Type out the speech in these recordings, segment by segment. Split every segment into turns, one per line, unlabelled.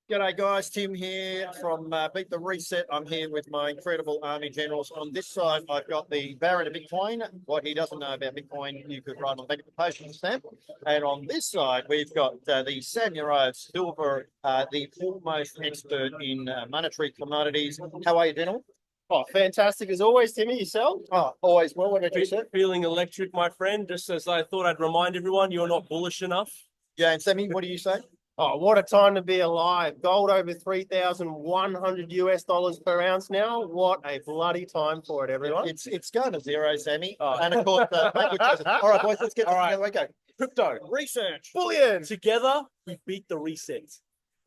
G'day guys, Tim here from Beat the Reset. I'm here with my incredible army generals. On this side, I've got the Baron of Bitcoin. What he doesn't know about Bitcoin, you could write on the back of the postage stamp. And on this side, we've got the Samurai of Silver, the foremost expert in monetary commodities. How are you, gentlemen?
Oh, fantastic as always, Timmy. Yourself?
Oh, always well. What about you, sir?
Feeling electric, my friend. Just as I thought I'd remind everyone, you're not bullish enough.
Yeah, and Sammy, what do you say?
Oh, what a time to be alive. Gold over 3,100 US dollars per ounce now. What a bloody time for it, everyone.
It's going to zero, Sammy.
Oh.
And of course, language doesn't. All right, boys, let's get
All right.
together. Okay.
Crypto.
Research.
Bullion.
Together, we beat the reset.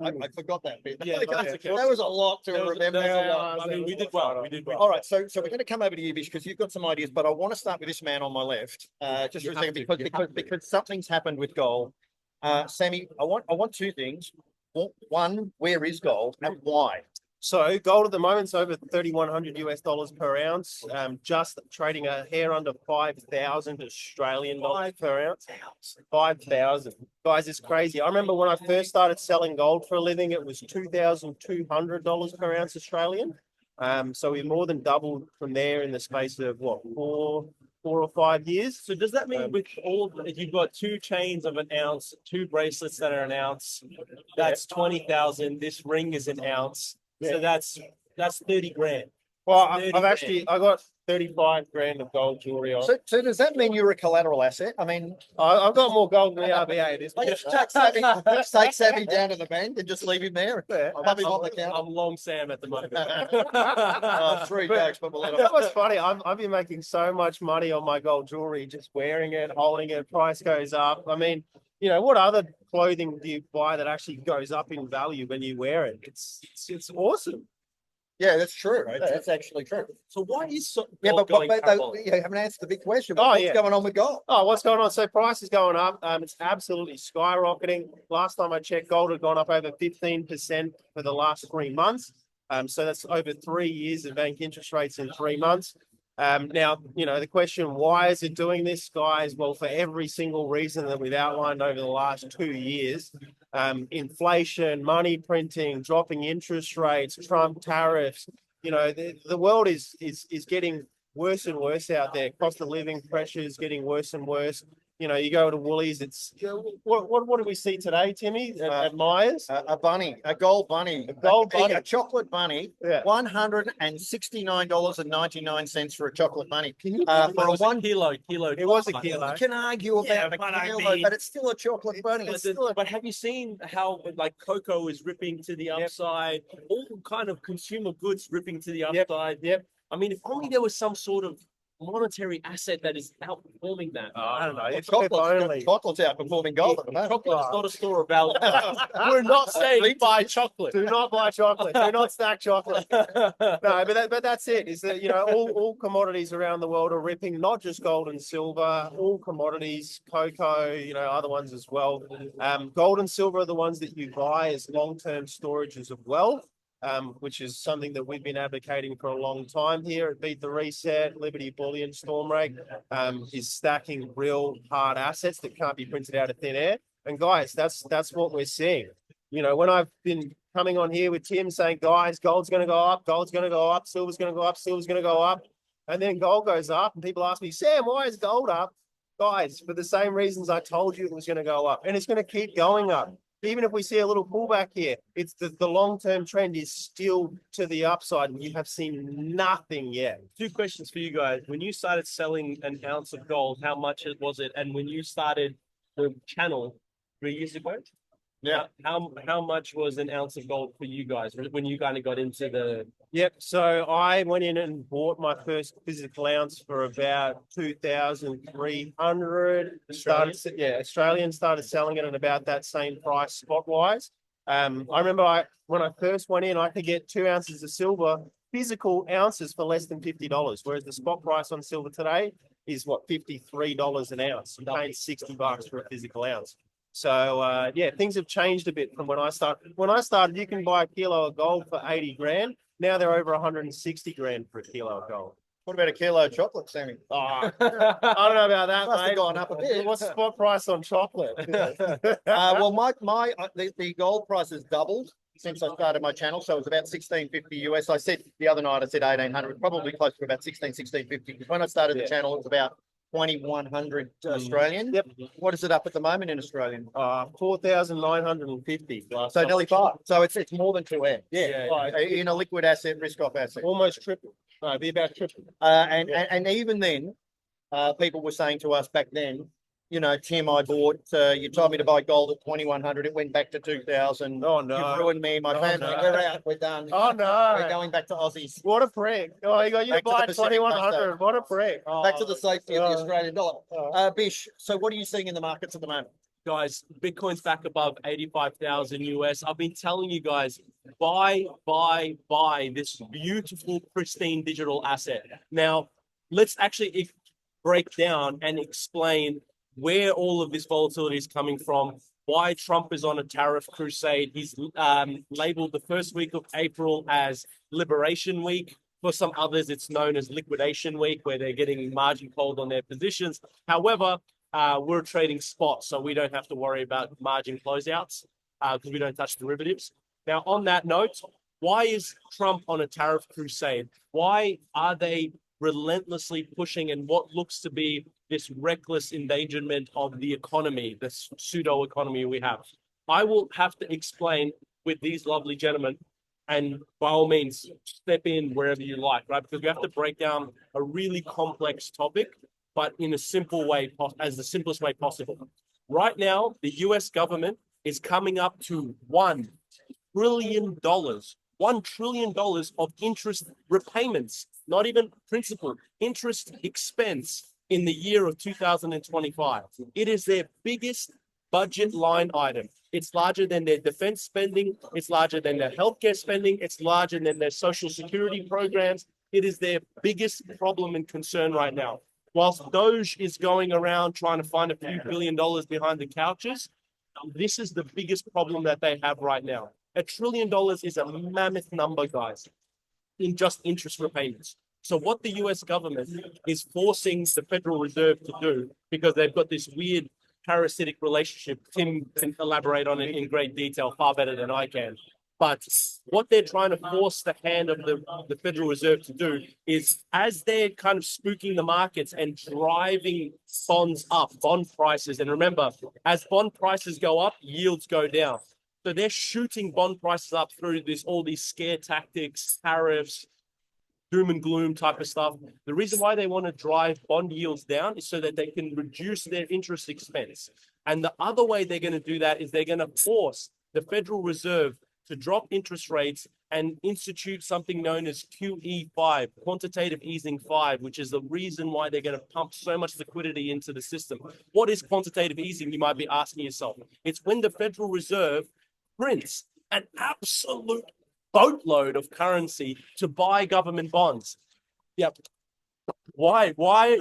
I forgot that bit.
Yeah, that's okay.
That was a lot to remember.
I mean, we did well. We did well.
All right, so we're going to come over to you because you've got some ideas, but I want to start with this man on my left, just for a second, because something's happened with gold. Sammy, I want two things. One, where is gold and why?
So gold at the moment's over 3,100 US dollars per ounce. Just trading a hair under 5,000 Australian dollars per ounce. 5,000. Guys, it's crazy. I remember when I first started selling gold for a living, it was $2,200 per ounce Australian. So we more than doubled from there in the space of what, four or 5 years.
So does that mean with all of, if you've got two chains of an ounce, two bracelets that are an ounce, that's 20,000. This ring is an ounce.
Yeah.
So that's 30 grand.
Well,
30
I got 35 grand of gold jewelry on.
So does that mean you're a collateral asset? I mean,
I've got more gold than the RBA at this point.
just take Sammy down to the bank and just leave him there.
Yeah.
Pop him on the counter.
I'm long Sam at the moment.
Three bags, but we'll let him.
That was funny. I've been making so much money on my gold jewelry, just wearing it, holding it. Price goes up. I mean, you know, what other clothing do you buy that actually goes up in value when you wear it? It's awesome.
Yeah, that's true. Right? That's actually true.
So why is
Yeah,
gold
but
going
you haven't answered the big question.
Oh,
What's
yeah.
going on with gold?
Oh, what's going on? So price is going up. It's absolutely skyrocketing. Last time I checked, gold had gone up over 15% for the last 3 months. So that's over 3 years of bank interest rates in 3 months. Now, you know, the question, why is it doing this, guys? Well, for every single reason that we've outlined over the last 2 years, inflation, money printing, dropping interest rates, Trump tariffs, you know, the world is getting worse and worse out there. Cost of living pressures getting worse and worse. You know, you go to Woolies, it's what do we see today, Timmy? At Myers?
A bunny, a gold bunny, a chocolate bunny,
Yeah.
$169.99 for a chocolate bunny.
Can you
for a
one kilo?
It was a kilo.
You can argue about
but
a
I
kilo,
mean-
but it's still a chocolate bunny.
But have you seen how like cocoa is ripping to the upside? All kind of consumer goods ripping to the upside.
Yep.
I mean, if only there was some sort of monetary asset that is outperforming that.
I don't know.
Well,
If only.
chocolate's outperforming gold at the moment.
Chocolate is not a store of value. We're not saying buy chocolate.
Do not buy chocolate. Do not stack chocolate. No, but that's it. Is that, you know, all commodities around the world are ripping, not just gold and silver, all commodities, cocoa, you know, other ones as well. Gold and silver are the ones that you buy as long-term storages of wealth. Which is something that we've been advocating for a long time here at Beat the Reset. Liberty Bullion, Stormrake is stacking real hard assets that can't be printed out of thin air. And guys, that's what we're seeing. You know, when I've been coming on here with Tim saying, guys, gold's going to go up, gold's going to go up, silver's going to go up, silver's going to go up. And then gold goes up and people ask me, Sam, why is gold up? Guys, for the same reasons I told you it was going to go up. And it's going to keep going up. Even if we see a little pullback here, it's the long-term trend is still to the upside. You have seen nothing yet.
Two questions for you guys. When you started selling an ounce of gold, how much was it? And when you started the channel 3 years ago,
Yeah.
how much was an ounce of gold for you guys when you kind of got into the?
Yep. So I went in and bought my first physical ounce for about 2,300. Australian started selling it at about that same price spot wise. I remember when I first went in, I could get 2 ounces of silver, physical ounces for less than $50, whereas the spot price on silver today is what, $53 an ounce. You're paying $60 for a physical ounce. So yeah, things have changed a bit from when I started. When I started, you can buy a kilo of gold for 80 grand. Now they're over 160 grand for a kilo of gold.
What about a kilo of chocolate, Sammy?
Oh, I don't know about that,
Must have
mate.
gone up a bit.
What's the spot price on chocolate?
Well, the gold price has doubled since I started my channel. So it was about 1650 US. I said the other night, I said 1800, probably close to about 1650. Because when I started the channel, it was about 2100 Australian.
Yep.
What is it up at the moment in Australian?
4,950.
So nearly 5. So it's more than 2x.
Yeah.
In a liquid asset, risk off asset.
Almost triple. No, it'd be about triple.
And even then, people were saying to us back then, you know, Tim, I bought, you told me to buy gold at 2100. It went back to 2000.
Oh, no.
You ruined me, my family.
no.
We're out. We're done.
Oh, no.
We're going back to Aussies.
What a prick. Oh, you got you
Back to
buy
the Pacific
2100. What a prick.
Back to the safety of the
Oh.
Australian dollar. Bish, so what are you seeing in the markets at the moment?
Guys, Bitcoin's back above 85,000 US. I've been telling you guys, buy this beautiful, pristine digital asset. Now, let's actually break down and explain where all of this volatility is coming from, why Trump is on a tariff crusade. He's labeled the first week of April as Liberation Week. For some others, it's known as Liquidation Week, where they're getting margin called on their positions. However, we're trading spot, so we don't have to worry about margin closeouts because we don't touch derivatives. Now, on that note, why is Trump on a tariff crusade? Why are they relentlessly pushing and what looks to be this reckless endangerment of the economy, this pseudo economy we have? I will have to explain with these lovely gentlemen, and by all means, step in wherever you like, right? Because we have to break down a really complex topic, but in a simple way, as the simplest way possible. Right now, the US government is coming up to $1 trillion. $1 trillion of interest repayments, not even principal, interest expense in the year of 2025. It is their biggest budget line item. It's larger than their defense spending. It's larger than their healthcare spending. It's larger than their social security programs. It is their biggest problem and concern right now. Whilst Doge is going around trying to find a few $1 billion behind the couches, this is the biggest problem that they have right now. $1 trillion is a mammoth number, guys, in just interest repayments. So what the US government is forcing the Federal Reserve to do, because they've got this weird parasitic relationship, Tim can elaborate on it in great detail, far better than I can. But what they're trying to force the hand of the Federal Reserve to do is, as they're kind of spooking the markets and driving bonds up, bond prices, and remember, as bond prices go up, yields go down. So they're shooting bond prices up through all these scare tactics, tariffs, doom and gloom type of stuff. The reason why they want to drive bond yields down is so that they can reduce their interest expense. And the other way they're going to do that is they're going to force the Federal Reserve to drop interest rates and institute something known as QE5, quantitative easing 5, which is the reason why they're going to pump so much liquidity into the system. What is quantitative easing, you might be asking yourself? It's when the Federal Reserve prints an absolute boatload of currency to buy government bonds. Yep. Why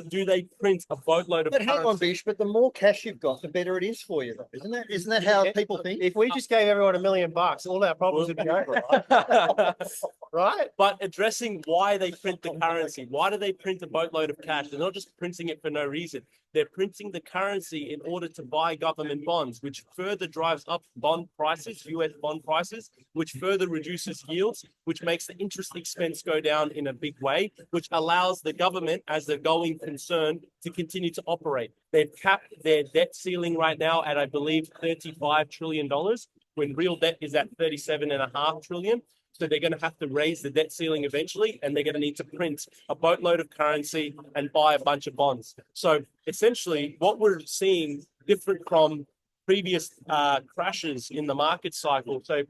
do they print a boatload of
But hang
currency?
on, Bish, but the more cash you've got, the better it is for you, isn't that? Isn't that how people think?
If we just gave everyone $1 million, all our problems would be over, right? Right?
But addressing why they print the currency, why do they print a boatload of cash? They're not just printing it for no reason. They're printing the currency in order to buy government bonds, which further drives up bond prices, US bond prices, which further reduces yields, which makes the interest expense go down in a big way, which allows the government, as the going concern, to continue to operate. They've capped their debt ceiling right now at, I believe, $35 trillion, when real debt is at $37.5 trillion. So they're going to have to raise the debt ceiling eventually, and they're going to need to print a boatload of currency and buy a bunch of bonds. So essentially, what we're seeing, different from previous crashes in the market cycle, so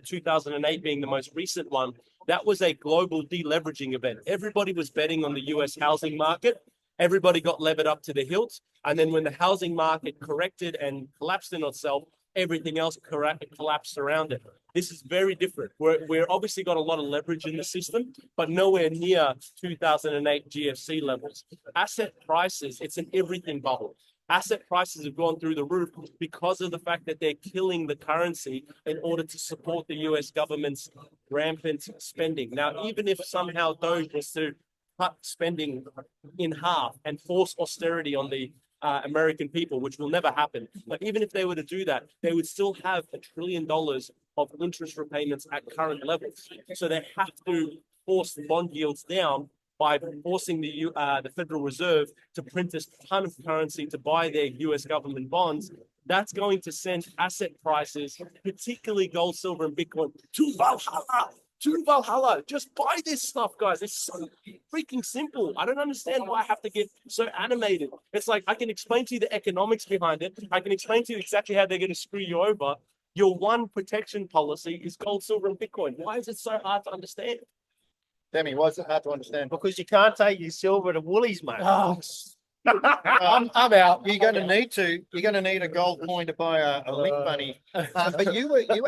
2008 being the most recent one, that was a global deleveraging event. Everybody was betting on the US housing market. Everybody got levered up to the hilt. And then when the housing market corrected and collapsed in itself, everything else collapsed around it. This is very different. We're obviously got a lot of leverage in the system, but nowhere near 2008 GFC levels. Asset prices, it's an everything bubble. Asset prices have gone through the roof because of the fact that they're killing the currency in order to support the US government's rampant spending. Now, even if somehow Doge was to cut spending in half and force austerity on the American people, which will never happen. But even if they were to do that, they would still have $1 trillion of interest repayments at current levels. So they have to force the bond yields down by forcing the Federal Reserve to print a ton of currency to buy their US government bonds. That's going to send asset prices, particularly gold, silver, and Bitcoin, to Valhalla. To Valhalla. Just buy this stuff, guys. It's so freaking simple. I don't understand why I have to get so animated. It's like I can explain to you the economics behind it. I can explain to you exactly how they're going to screw you over. Your one protection policy is gold, silver, and Bitcoin. Why is it so hard to understand?
Demi, why is it hard to understand?
Because you can't take your silver to Woolies, mate.
Oh,
I'm out. You're going to need to. You're going to need a gold coin to buy a link bunny. But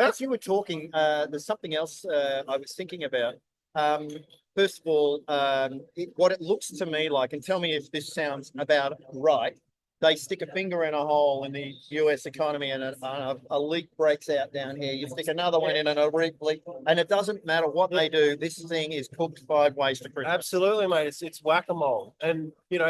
as you were talking, there's something else I was thinking about. First of all, what it looks to me like, and tell me if this sounds about right. They stick a finger in a hole in the US economy and a leak breaks out down here. You stick another one in and a leak, and it doesn't matter what they do. This thing is cooked 5 ways to Christmas.
Absolutely, mate. It's whack-a-mole. And, you know,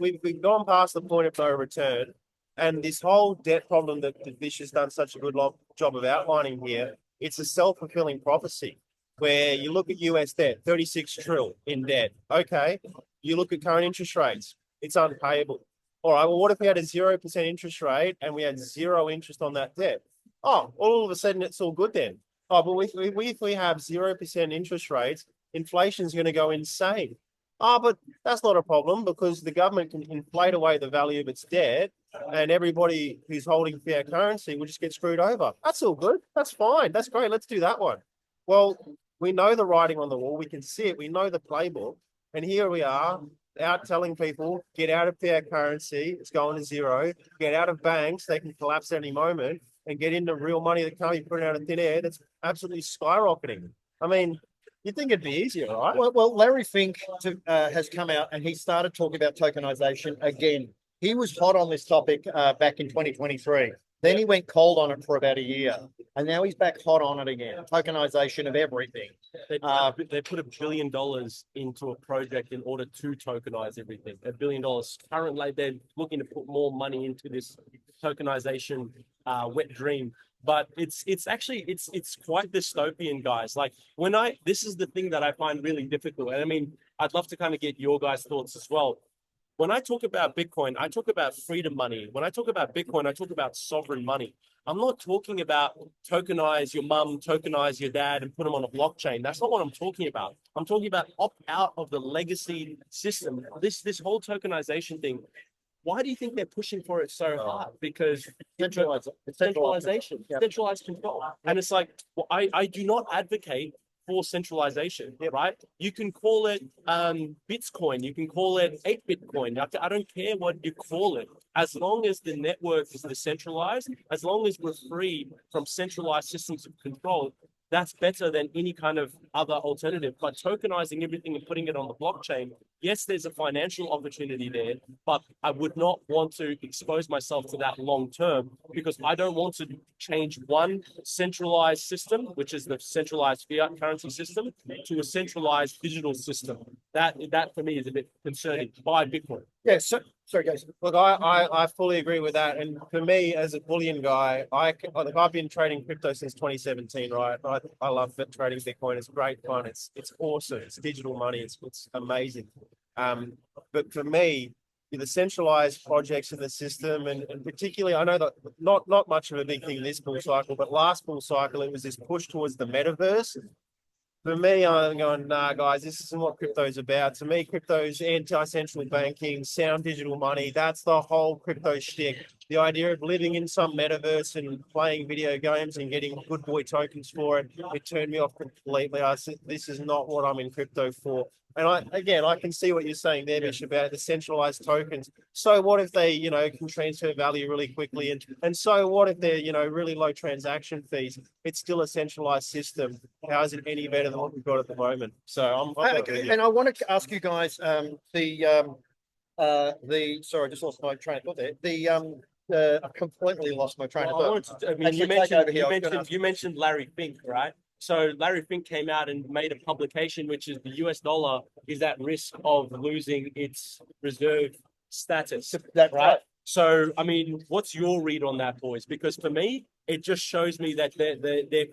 we've gone past the point of no return. And this whole debt problem that Vish has done such a good job of outlining here, it's a self-fulfilling prophecy where you look at US debt, 36 trillion in debt. Okay. You look at current interest rates, it's unpayable. All right, well, what if we had a 0% interest rate and we had 0 interest on that debt? Oh, all of a sudden it's all good then. Oh, but if we have 0% interest rates, inflation is going to go insane. Oh, but that's not a problem because the government can inflate away the value of its debt and everybody who's holding fiat currency will just get screwed over. That's all good. That's fine. That's great. Let's do that one. Well, we know the writing on the wall. We can see it. We know the playbook. And here we are, out telling people, get out of fiat currency, it's going to 0, get out of banks, they can collapse at any moment, and get into real money that can't be put out of thin air that's absolutely skyrocketing. I mean, you'd think it'd be easier, right?
Well, Larry Fink has come out and he started talking about tokenization again. He was hot on this topic back in 2023. Then he went cold on it for about a year. And now he's back hot on it again. Tokenization of everything.
They put $1 billion into a project in order to tokenize everything. $1 billion. Currently, they're looking to put more money into this tokenization wet dream. But it's quite dystopian, guys. Like this is the thing that I find really difficult. And I mean, I'd love to kind of get your guys' thoughts as well. When I talk about Bitcoin, I talk about freedom money. When I talk about Bitcoin, I talk about sovereign money. I'm not talking about tokenize your mum, tokenize your dad, and put them on a blockchain. That's not what I'm talking about. I'm talking about opt out of the legacy system. This whole tokenization thing. Why do you think they're pushing for it so hard? Because centralization, centralized control. And it's like, well, I do not advocate for centralization, right? You can call it Bitcoin, you can call it 8-Bitcoin. I don't care what you call it. As long as the network is decentralized, as long as we're free from centralized systems of control, that's better than any kind of other alternative. But tokenizing everything and putting it on the blockchain, yes, there's a financial opportunity there, but I would not want to expose myself to that long term because I don't want to change one centralized system, which is the centralized fiat currency system, to a centralized digital system. That for me is a bit concerning. Buy Bitcoin.
Yeah, sorry guys.
Look, I fully agree with that. And for me, as a bullion guy, I've been trading crypto since 2017, right? I love trading Bitcoin. It's great fun. It's awesome. It's digital money. It's amazing. But for me, the centralized projects in the system, and particularly, I know that not much of a big thing this bull cycle, but last bull cycle, it was this push towards the metaverse. For me, I'm going, nah, guys, this isn't what crypto's about. To me, crypto's anti-central banking, sound digital money. That's the whole crypto shtick. The idea of living in some metaverse and playing video games and getting good boy tokens for it, it turned me off completely. I said, this is not what I'm in crypto for. And I can see what you're saying there, Mish, about the centralized tokens. So what if they, can transfer value really quickly? And so what if they're, really low transaction fees? It's still a centralized system. How is it any better than what we've got at the moment? So
and I want to ask you guys sorry, I just lost my train of thought there. I completely lost my train of thought.
You mentioned Larry Fink, right? So Larry Fink came out and made a publication, which is the US dollar is at risk of losing its reserve status.
That's
right? So, I mean, what's your read on that, boys? Because for me, it just shows me that they're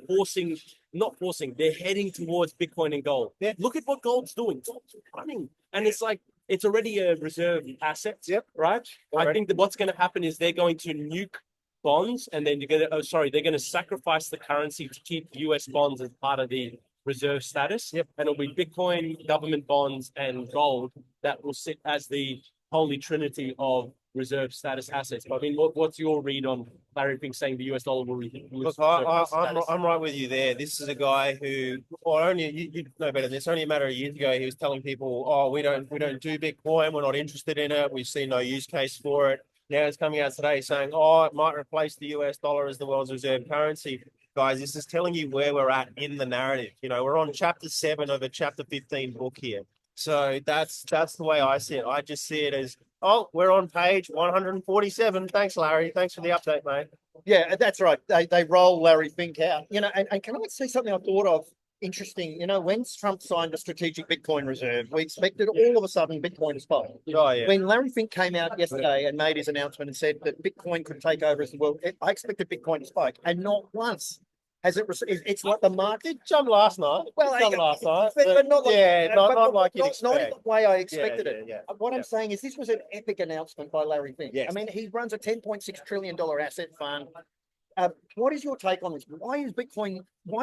not forcing, they're heading towards Bitcoin and gold.
Yeah.
Look at what gold's doing. It's running. And it's like, it's already a reserve asset,
Yep.
right? I
Already.
think that what's going to happen is they're going to nuke bonds, and then they're going to sacrifice the currency to keep US bonds as part of the reserve status.
Yep.
And it'll be Bitcoin, government bonds, and gold that will sit as the holy trinity of reserve status assets. But I mean, what's your read on Larry Fink saying the US dollar will
Look, I'm right with you there. This is a guy who, or only you know better than this. Only a matter of years ago, he was telling people, "Oh, we don't do Bitcoin. We're not interested in it. We've seen no use case for it." Now it's coming out today saying, "Oh, it might replace the US dollar as the world's reserve currency." Guys, this is telling you where we're at in the narrative. You know, we're on chapter 7 of a chapter 15 book here. So that's the way I see it. I just see it as, oh, we're on page 147. Thanks, Larry. Thanks for the update, mate.
Yeah, that's right. They roll Larry Fink out. You know, and can I say something I thought of interesting? You know, when Trump signed a strategic Bitcoin reserve, we expected all of a sudden Bitcoin to spike.
Oh, yeah.
When Larry Fink came out yesterday and made his announcement and said that Bitcoin could take over as the world, I expected Bitcoin to spike, and not once has it. It's like the market.
It jumped last night.
Well,
It jumped last night.
but not like,
yeah, not like you'd
not in
expect.
the way I expected it.
Yeah.
What I'm saying is this was an epic announcement by Larry Fink.
Yes.
I mean, he runs a $10.6 trillion asset fund. What is your take on this? Why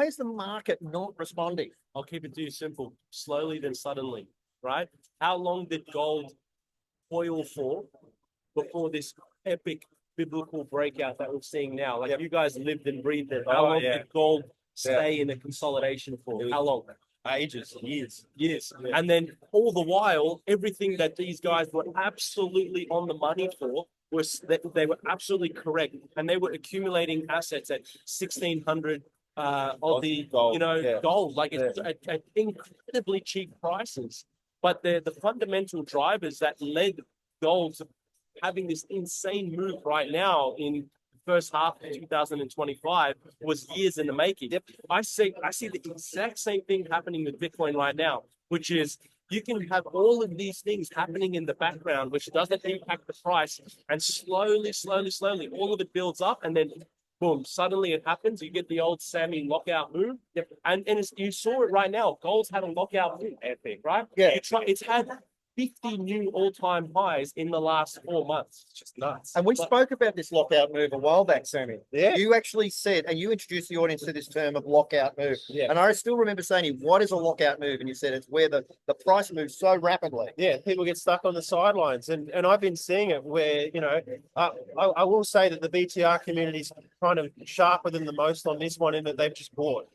is the market not responding?
I'll keep it to you simple. Slowly, then suddenly, right? How long did gold toil for before this epic biblical breakout that we're seeing now? Like, you guys lived and breathed it. How long did gold stay in the consolidation for? How long?
Ages.
Years.
Yeah.
And then all the while, everything that these guys were absolutely on the money for was that they were absolutely correct, and they were accumulating assets at 1,600 of the
gold.
gold, like it's at incredibly cheap prices. But the fundamental drivers that led gold to having this insane move right now in the first half of 2025 was years in the making.
Yep.
I see the exact same thing happening with Bitcoin right now, which is you can have all of these things happening in the background, which doesn't impact the price, and slowly, all of it builds up, and then boom, suddenly it happens. You get the old Sammy lockout move, and you saw it right now. Gold's had a lockout move, epic, right?
Yeah.
It's had 50 new all-time highs in the last 4 months. It's just nuts.
And we spoke about this lockout move a while back, Sammy.
Yeah.
You actually said, and you introduced the audience to this term of lockout move.
Yeah.
And I still remember saying, to you, what is a lockout move? And you said it's where the price moves so rapidly.
Yeah, people get stuck on the sidelines, and I've been seeing it where I will say that the BTR community's kind of sharper than the most on this one in that they've just bought.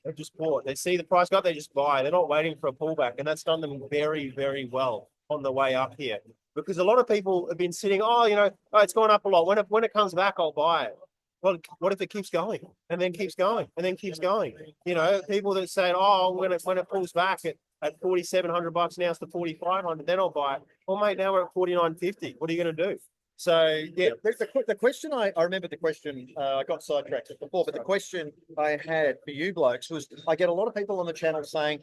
They see the price go up, they just buy. They're not waiting for a pullback, and that's done them very, very well on the way up here. Because a lot of people have been sitting, it's gone up a lot. When it comes back, I'll buy it. Well, what if it keeps going and then keeps going and then keeps going? People that say, when it pulls back at $4,700 now it's to $4,500, then I'll buy it. Well, mate, now we're at $4,950. What are you going to do? So yeah,
there's the question. I remember the question. I got sidetracked before, but the question I had for you blokes was: I get a lot of people on the channel saying,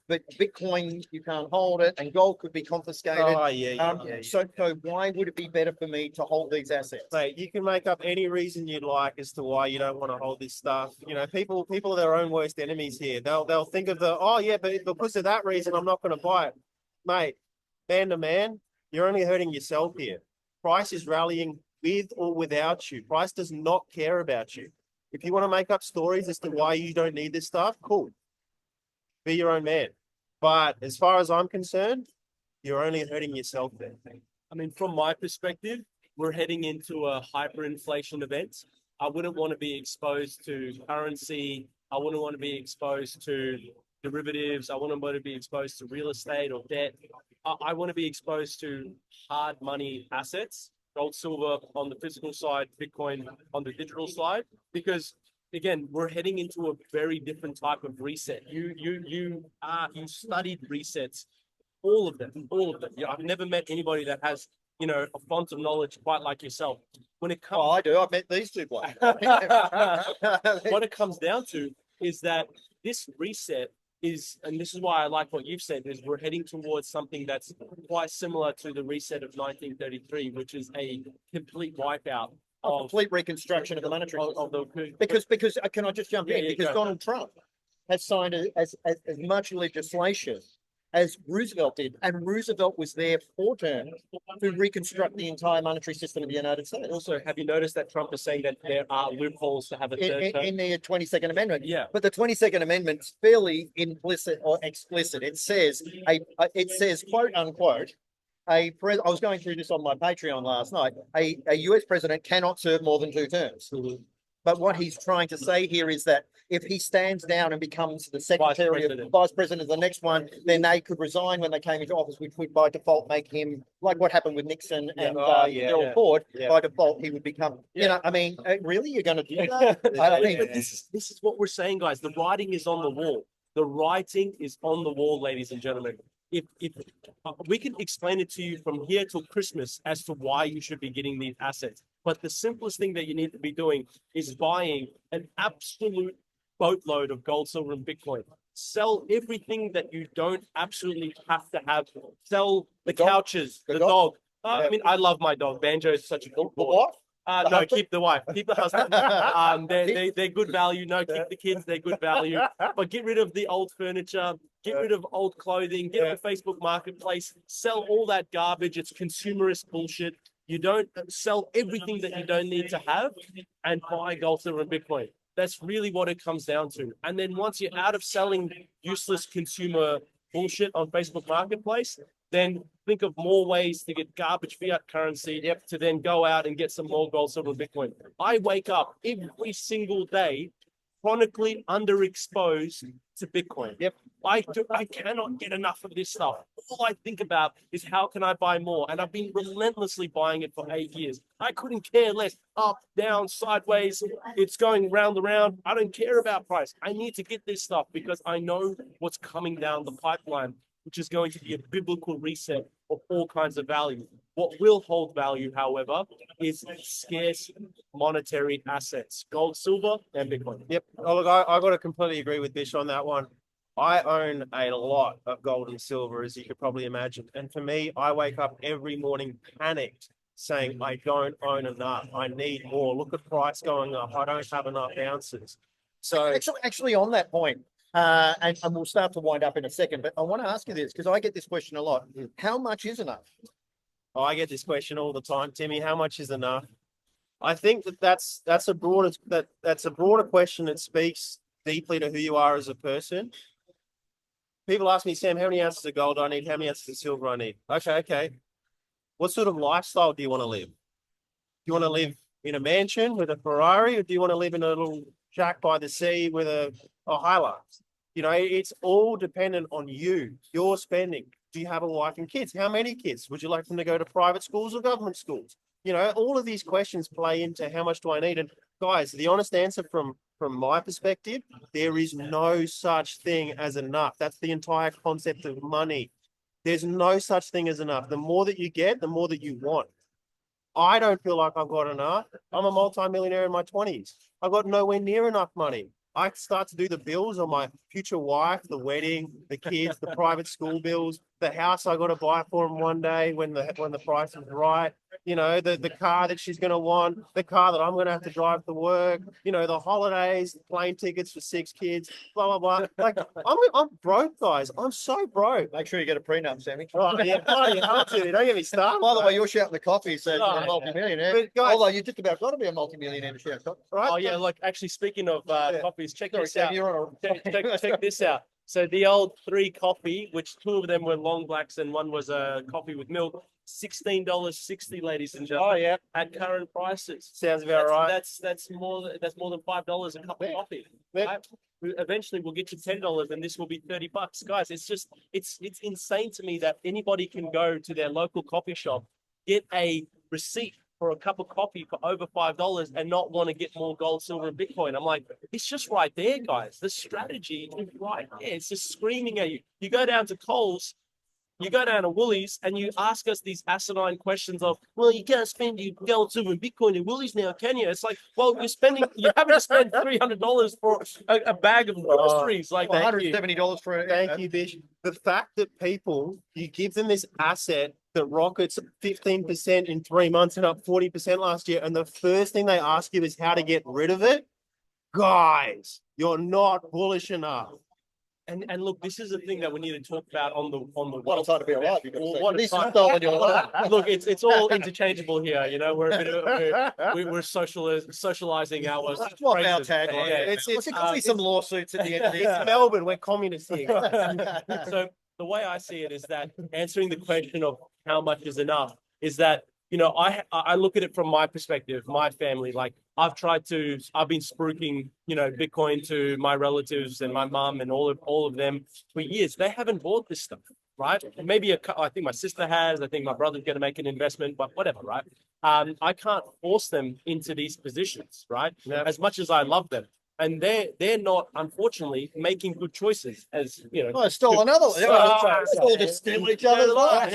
"But Bitcoin, you can't hold it, and gold could be confiscated."
Oh yeah.
So why would it be better for me to hold these assets?
Mate, you can make up any reason you'd like as to why you don't want to hold this stuff. People are their own worst enemies here. They'll think of but because of that reason, I'm not going to buy it, mate. Man to man, you're only hurting yourself here. Price is rallying with or without you. Price does not care about you. If you want to make up stories as to why you don't need this stuff, cool. Be your own man. But as far as I'm concerned, you're only hurting yourself there.
I mean, from my perspective, we're heading into a hyperinflation event. I wouldn't want to be exposed to currency. I wouldn't want to be exposed to derivatives. I wouldn't want to be exposed to real estate or debt. I want to be exposed to hard money assets, gold, silver on the physical side, Bitcoin on the digital side, because again, we're heading into a very different type of reset. You studied resets, all of them. I've never met anybody that has, a font of knowledge quite like yourself. When it comes,
I do. I've met these two blokes.
what it comes down to is that this reset is, and this is why I like what you've said, is we're heading towards something that's quite similar to the reset of 1933, which is a complete wipeout
A complete reconstruction of the monetary
of the
because can I just jump in?
Yeah,
Because
go.
Donald Trump has signed as much legislation as Roosevelt did, and Roosevelt was there 4 terms to reconstruct the entire monetary system of the United States.
Also, have you noticed that Trump is saying that there are loopholes to have a third term?
In the 22nd Amendment.
Yeah.
But the 22nd Amendment's fairly implicit or explicit. It says quote unquote, I was going through this on my Patreon last night. A US president cannot serve more than 2 terms.
Mhm.
But what he's trying to say here is that if he stands down and becomes the
president.
vice president of the next one, then they could resign when they came into office, which would by default make him like what happened with Nixon and Gerald Ford.
Yeah.
By default, he would become. You know, I mean, really, you're going to do that? I mean,
But this is what we're saying, guys. The writing is on the wall. The writing is on the wall, ladies and gentlemen. If we can explain it to you from here till Christmas as to why you should be getting these assets, but the simplest thing that you need to be doing is buying an absolute boatload of gold, silver, and Bitcoin. Sell everything that you don't absolutely have to have. Sell the
dog?
couches,
The
the
dog?
dog.
Yeah.
I mean, I love my dog. Banjo is such a good boy.
what? The
No,
husband?
keep the wife, keep the husband. They're good value. No, keep the kids. They're good value. But get rid of the old furniture. Get rid of old clothing. Get off the Facebook Marketplace. Sell all that garbage. It's consumerist bullshit. You don't sell everything that you don't need to have and buy gold, silver, and Bitcoin. That's really what it comes down to. And then once you're out of selling useless consumer bullshit on Facebook Marketplace, then think of more ways to get garbage fiat currency to then go out and get some more gold, silver, and Bitcoin. I wake up every single day chronically underexposed to Bitcoin.
Yep.
I cannot get enough of this stuff. All I think about is how can I buy more? And I've been relentlessly buying it for 8 years. I couldn't care less. Up, down, sideways. It's going round and round. I don't care about price. I need to get this stuff because I know what's coming down the pipeline, which is going to be a biblical reset of all kinds of value. What will hold value, however, is scarce monetary assets, gold, silver, and Bitcoin.
Yep. Oh, look, I got to completely agree with Bish on that one. I own a lot of gold and silver, as you could probably imagine. And for me, I wake up every morning panicked, saying, I don't own enough. I need more. Look at price going up. I don't have enough ounces. So
Actually, on that point, and we'll start to wind up in a second, but I want to ask you this because I get this question a lot. How much is enough?
I get this question all the time, Timmy. How much is enough? I think that's a broader question that speaks deeply to who you are as a person. People ask me, Sam, how many ounces of gold do I need? How many ounces of silver I need? Okay. What sort of lifestyle do you want to live? Do you want to live in a mansion with a Ferrari, or do you want to live in a little shack by the sea with a Hilux? You know, it's all dependent on you, your spending. Do you have a wife and kids? How many kids? Would you like them to go to private schools or government schools? You know, all of these questions play into how much do I need? And guys, the honest answer from my perspective, there is no such thing as enough. That's the entire concept of money. There's no such thing as enough. The more that you get, the more that you want. I don't feel like I've got enough. I'm a multimillionaire in my 20s. I've got nowhere near enough money. I start to do the bills on my future wife, the wedding, the kids, the private school bills, the house I got to buy for them one day when the price is right. You know, the car that she's going to want, the car that I'm going to have to drive to work. You know, the holidays, the plane tickets for 6 kids, blah blah blah. Like I'm broke, guys. I'm so broke.
Make sure you get a prenup, Sammy.
Oh yeah, bloody hell, dude. Don't get me started.
By the way, you're shouting the coffee, so you're
Oh,
a multi-millionaire.
But guys-
Although you just about got to be a multi-millionaire to shout coffee.
Right?
Oh yeah, look, actually speaking of coffees, check
Sorry,
this
Sam,
out.
you're on
Check this out. So the old 3 coffee, which 2 of them were long blacks and one was a coffee with milk, $16.60, ladies and gentlemen.
Oh yeah,
At current prices.
sounds about right.
That's more than $5 a cup of coffee.
Yeah.
Right? Eventually we'll get to $10 and this will be $30. Guys, it's insane to me that anybody can go to their local coffee shop, get a receipt for a cup of coffee for over $5 and not want to get more gold, silver, and Bitcoin. I'm like, it's just right there, guys. The strategy is right there. It's just screaming at you. You go down to Coles, you go down to Woolies, and you ask us these asinine questions of, well, you can't spend your gold, silver, and Bitcoin in Woolies now, can you? It's like, well, you're having to spend $300 for a bag of groceries. Like,
$170 for
Thank you, Bish. The fact that you give them this asset that rockets 15% in 3 months and up 40% last year, and the first thing they ask you is how to get rid of it, guys, you're not bullish enough.
And look, this is the thing that we need to talk about on the
What a time to be alive. You've got to say.
What a
This
time-
is all in your life.
Look, it's all interchangeable here. You know, we're a bit of, we're socializing our
Swap our
phrases.
tagline.
Yeah, yeah.
It's could be some lawsuits at the end of this.
It's Melbourne, we're communists here.
So the way I see it is that answering the question of how much is enough is that, you know, I look at it from my perspective, my family. Like I've been spruiking, you know, Bitcoin to my relatives and my mum and all of them for years. They haven't bought this stuff, right? Maybe I think my sister has. I think my brother's going to make an investment, but whatever, right? I can't force them into these positions, right?
Yeah.
As much as I love them. And they're not, unfortunately, making good choices, as you know.
Oh, it's still another one. It's all just steal each other's lives.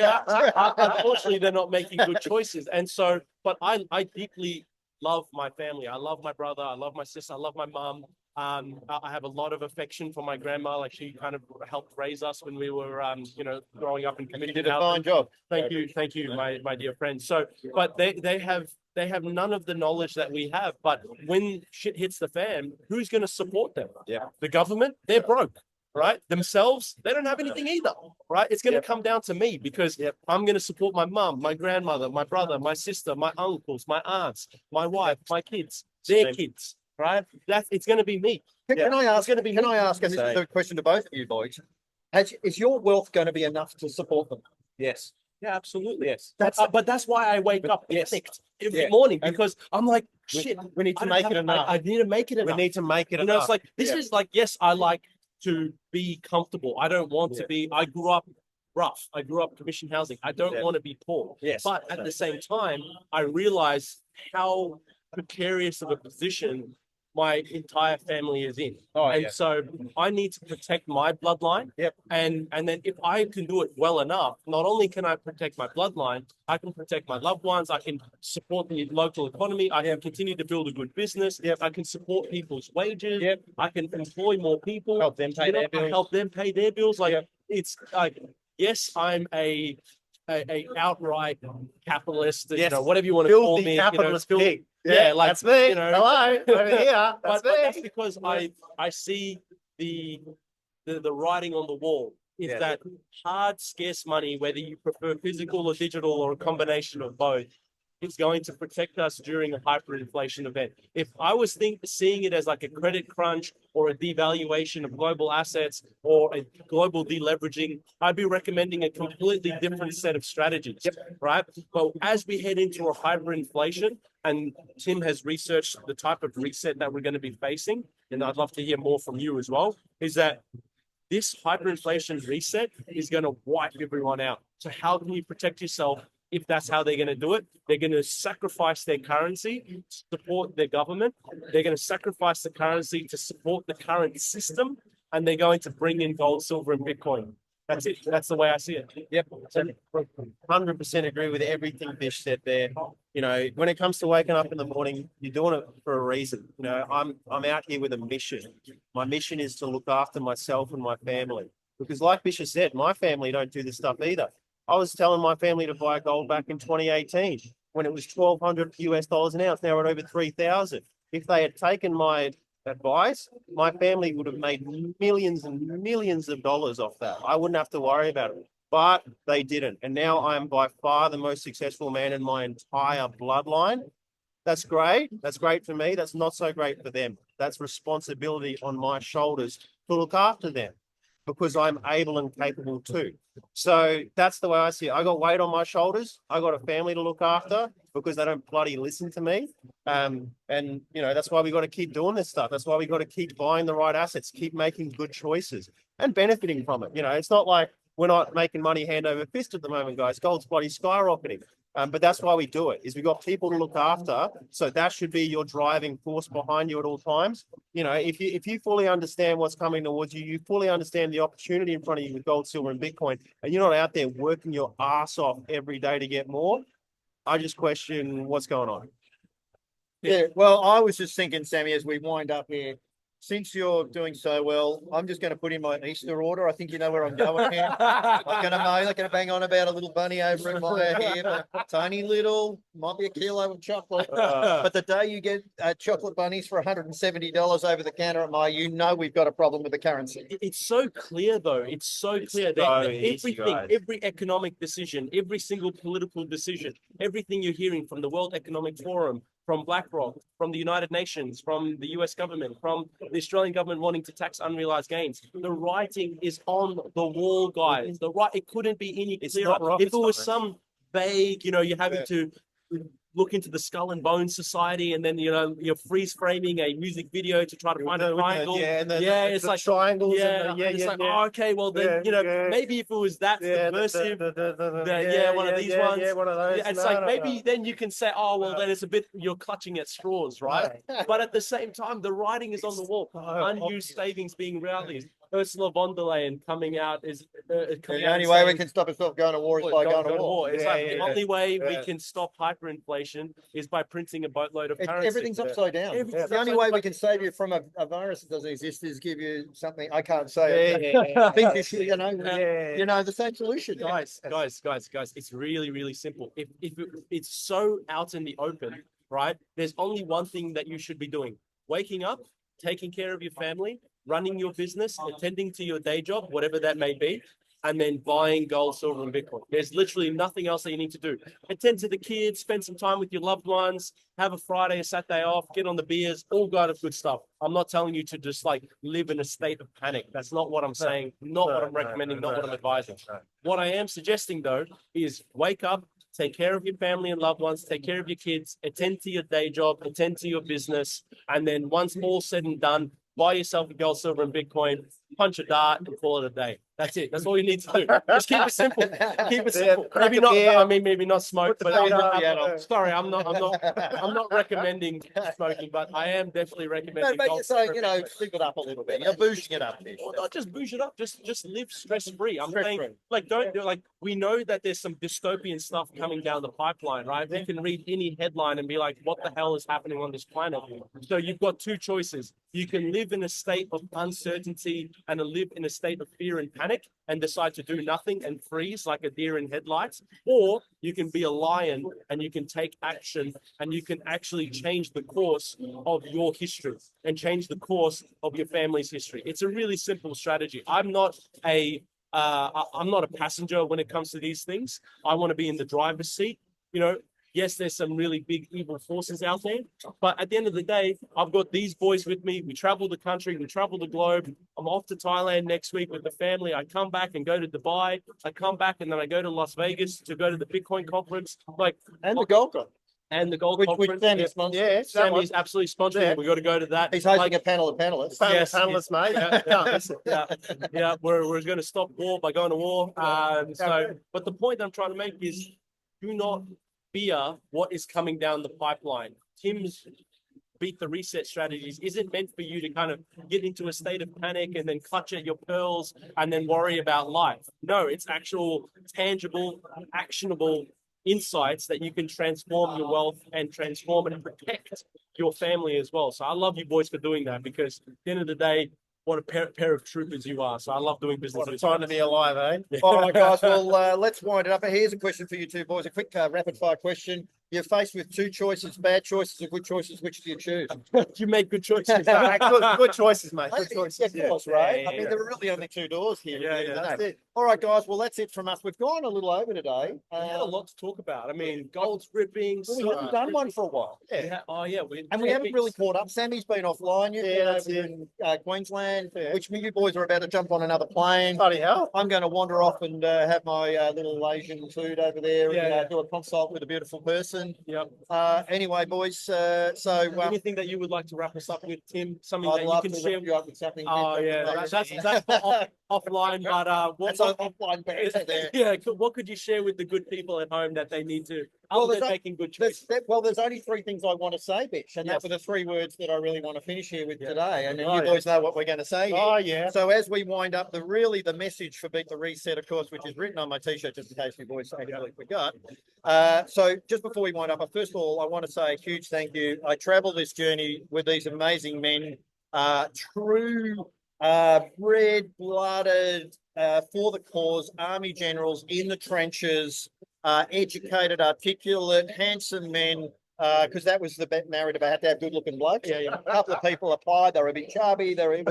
Unfortunately, they're not making good choices. And so, but I deeply love my family. I love my brother. I love my sister. I love my mom. I have a lot of affection for my grandma. Like she kind of helped raise us when we were, you know, growing up in
You
community
did a
housing.
fine job.
Thank you, my dear friend. So, but they have none of the knowledge that we have. But when shit hits the fan, who's going to support them?
Yeah.
The government, they're broke, right? Themselves, they don't have anything either, right? It's going to come down to me because I'm going to support my mum, my grandmother, my brother, my sister, my uncles, my aunts, my wife, my kids, their kids, right? It's going to be me.
Can I ask?
gonna be
Can I ask? And this is a question to both of you boys. Is your wealth going to be enough to support them?
Yes.
Yeah, absolutely.
Yes.
But that's why I wake up
Yes.
panicked every
Yeah.
morning because I'm like, shit,
We need to
I don't
make
have-
it enough.
I need to make it
We
enough.
need to make it
You know,
enough.
it's like this is like, yes, I like to be comfortable. I don't want to be. I grew up rough. I grew up commission housing. I don't want to be poor.
Yes.
But at the same time, I realize how precarious of a position my entire family is in.
Oh,
and
yeah.
so I need to protect my bloodline.
Yep.
And then if I can do it well enough, not only can I protect my bloodline, I can protect my loved ones. I can support the local economy. I can continue to build a good business.
Yep.
I can support people's wages.
Yep.
I can employ more people.
Help them pay their bills.
Help them pay their bills. Like
Yep.
it's like, yes, I'm a outright capitalist, you know, whatever you want to call
Filthy
me.
capitalist
you know,
pig.
yeah, like,
that's me.
you know.
Hello, over here.
but
That's me.
that's because I see the writing on the wall is
Yeah.
that hard, scarce money, whether you prefer physical or digital or a combination of both, is going to protect us during a hyperinflation event. If I was seeing it as like a credit crunch or a devaluation of global assets or a global deleveraging, I'd be recommending a completely different set of strategies, right? But as we head into a hyperinflation, and Tim has researched the type of reset that we're going to be facing, and I'd love to hear more from you as well, is that this hyperinflation reset is going to wipe everyone out. So how can you protect yourself if that's how they're going to do it? They're going to sacrifice their currency to support their government. They're going to sacrifice the currency to support the current system, and they're going to bring in gold, silver, and Bitcoin. That's it. That's the way I see it.
Yep. 100% agree with everything Bish said there. You know, when it comes to waking up in the morning, you're doing it for a reason. You know, I'm out here with a mission. My mission is to look after myself and my family. Because like Bish said, my family don't do this stuff either. I was telling my family to buy gold back in 2018 when it was $1,200 an ounce. Now we're at over 3,000. If they had taken my advice, my family would have made millions and millions of dollars off that. I wouldn't have to worry about it, but they didn't. And now I'm by far the most successful man in my entire bloodline. That's great. That's great for me. That's not so great for them. That's responsibility on my shoulders to look after them because I'm able and capable too. So that's the way I see it. I got weight on my shoulders. I got a family to look after because they don't bloody listen to me. And you know, that's why we got to keep doing this stuff. That's why we got to keep buying the right assets, keep making good choices and benefiting from it. You know, it's not like we're not making money hand over fist at the moment, guys. Gold's bloody skyrocketing. But that's why we do it, is we got people to look after. So that should be your driving force behind you at all times. You know, if you fully understand what's coming towards you, you fully understand the opportunity in front of you with gold, silver, and Bitcoin, and you're not out there working your ass off every day to get more, I just question what's going on.
Yeah, well, I was just thinking, Sammy, as we wind up here, since you're doing so well, I'm just going to put in my Easter order. I think you know where I'm going here. I'm not going to bang on about a little bunny over in my ear, but tiny little, might be a kilo of chocolate. But the day you get chocolate bunnies for $170 over the counter at my, you know we've got a problem with the currency.
It's so clear, though. It's so clear that everything, every economic decision, every single political decision, everything you're hearing from the World Economic Forum, from BlackRock, from the United Nations, from the US government, from the Australian government wanting to tax unrealized gains. The writing is on the wall, guys. It couldn't be any clearer. If it was some vague, you're having to look into the Skull and Bones Society, and then you're freeze framing a music video to try to find a triangle. It's like triangles. Oh, okay, well then maybe if it was that subversive, one of these ones. One of those. It's like maybe then you can say, oh well, then it's a bit you're clutching at straws, right? But at the same time, the writing is on the wall. Unused savings being rallied. Ursula von der Leyen coming out is
the only way we can stop ourselves going to war is by going to war.
It's like the only way we can stop hyperinflation is by printing a boatload of currency.
Everything's upside down. The only way we can save you from a virus that doesn't exist is give you something. I can't say. I think this, the same solution.
Guys, it's really, really simple. If it's so out in the open, right? There's only one thing that you should be doing: waking up, taking care of your family, running your business, attending to your day job, whatever that may be, and then buying gold, silver, and Bitcoin. There's literally nothing else that you need to do. Attend to the kids, spend some time with your loved ones, have a Friday, a Saturday off, get on the beers, all kind of good stuff. I'm not telling you to just live in a state of panic. That's not what I'm saying, not what I'm recommending, not what I'm advising. What I am suggesting, though, is wake up, take care of your family and loved ones, take care of your kids, attend to your day job, attend to your business, and then once all said and done, buy yourself a gold, silver, and Bitcoin, punch a dart, and call it a day. That's it. That's all you need to do. Just keep it simple. Keep it simple. Maybe not. I mean, maybe not smoke. But sorry, I'm not recommending smoking, but I am definitely recommending.
But you're saying, flip it up a little bit. You're boosting it up.
Well, not just boost it up. Just live stress free. I'm saying, don't we know that there's some dystopian stuff coming down the pipeline, right? We can read any headline and be like, what the hell is happening on this planet? So you've got two choices. You can live in a state of uncertainty and live in a state of fear and panic and decide to do nothing and freeze like a deer in headlights, or you can be a lion and you can take action and you can actually change the course of your history and change the course of your family's history. It's a really simple strategy. I'm not a passenger when it comes to these things. I want to be in the driver's seat. Yes, there's some really big evil forces out there, but at the end of the day, I've got these boys with me. We travel the country, we travel the globe. I'm off to Thailand next week with the family. I come back and go to Dubai. I come back and then I go to Las Vegas to go to the Bitcoin conference.
And the gold conference.
And the gold conference.
Sammy's sponsoring.
Sammy's absolutely sponsoring. Yeah. We got to go to that.
He's hosting a panel of panelists.
Panelists,
mate. Yeah. We're going to stop war by going to war. But the point I'm trying to make is, do not fear what is coming down the pipeline. Tim's beat the reset strategies isn't meant for you to kind of get into a state of panic and then clutch at your pearls and then worry about life. No, it's actual, tangible, actionable insights that you can transform your wealth and transform and protect your family as well. So I love you boys for doing that, because at the end of the day, what a pair of troopers you are. So I love doing business.
What a time to be alive, eh?
All right, guys. Well, let's wind it up. Here's a question for you two boys. A quick rapid fire question. You're faced with two choices, bad choices or good choices. Which do you choose?
You make good choices.
Good choices, mate. Good choices.
Of course, right? I mean, there are really only two doors here. That's it. All right, guys. Well, that's it from us. We've gone a little over today.
We had a lot to talk about. I mean, gold's ripping.
We haven't done one for a while. We haven't really caught up. Sammy's been offline. You've been over in Queensland, which you boys are about to jump on another plane.
Bloody hell.
I'm going to wander off and have my little Asian food over there and do a consult with a beautiful person.
Yep.
Anyway, boys.
Anything that you would like to wrap us up with, Tim? Something that you can share
with something.
Oh yeah, that's offline. But
that's offline. There.
Yeah. What could you share with the good people at home that they need to? Making good choices.
There's only three things I want to say, bitch, and that's the three words that I really want to finish here with today. And you boys know what we're going to say here.
Oh yeah.
So as we wind up, the message for Beat the Reset, of course, which is written on my t-shirt, just in case you boys totally forgot. So just before we wind up, first of all, I want to say a huge thank you. I travel this journey with these amazing men. true red-blooded, for the cause, army generals in the trenches, educated, articulate, handsome men. Because that was the narrative. I had to have good-looking blokes.
Yeah, yeah.
A couple of people applied. They were a bit chubby. They didn't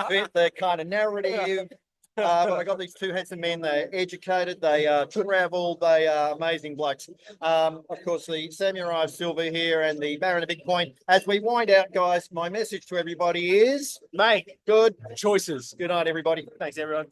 fit the kind of narrative. But I got these two handsome men. They're educated. They travel. They are amazing blokes. Of course, the Samurai of Silver here and the Baron of Bitcoin. As we wind out, guys, my message to everybody is
Make
good
choices.
night, everybody.
Thanks, everyone.